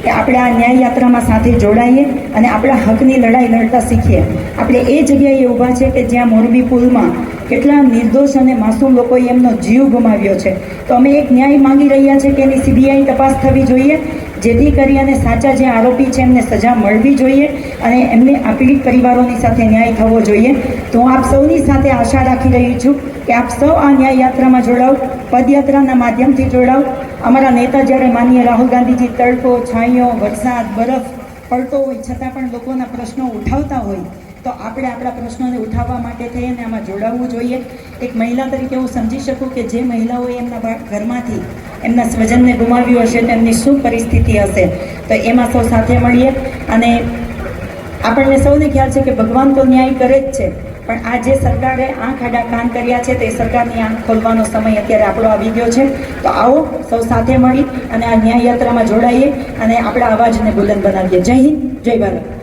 કે આપણે આ ન્યાય યાત્રામાં સાથે જોડાઈએ અને આપણા હકની લડાઈ લડતા શીખીએ. આપણે એ જગ્યાએ ઊભા છે કે જ્યાં મોરબી પુલમાં કેટલા નિર્દોષ અને માસૂમ લોકોએ એમનો જીવ ગુમાવ્યો છે. તો અમે એક ન્યાય માંગી રહ્યા છે કે એની CBI તપાસ થવી જોઈએ, જેથી કરી અને સાચા જે આરોપી છે એમને સજા મળવી જોઈએ અને એમને આ પીડિત પરિવારોની સાથે ન્યાય થવો જોઈએ. તો હું આપ સૌની સાથે આશા રાખી રહી છું કે આપ સૌ આ ન્યાય યાત્રામાં જોડાવ, પદયાત્રાના માધ્યમથી જોડાવ. અમારા નેતા જ્યારે માનનીય રાહુલ ગાંધીજી તડકો, છાંયો, વરસાદ, બરફ પડતો હોય છતાં પણ લોકોના પ્રશ્નો ઉઠાવતા હોય, તો આપણે આપણા પ્રશ્નોને ઉઠાવવા માટે થઈ અને આમાં જોડાવવું જોઈએ. એક મહિલા તરીકે હું સમજી શકું કે જે મહિલાઓએ એમના ઘરમાંથી એમના સ્વજનને ગુમાવ્યું હશે તો એમની શું પરિસ્થિતિ હશે. તો એમાં સૌ સાથે મળીએ. અને આપણને સૌને ખ્યાલ છે કે ભગવાન તો ન્યાય કરે જ છે, પણ આ જે સરકારે આંખ આડા કાન કર્યા છે તે સરકારની આંખ ખોલવાનો સમય અત્યારે આપણો આવી ગયો છે. તો આવો સૌ સાથે મળી અને આ ન્યાય યાત્રામાં જોડાઈએ અને આપણા અવાજને બુલંદ બનાવીએ. જય હિન્દ, જય ભારત.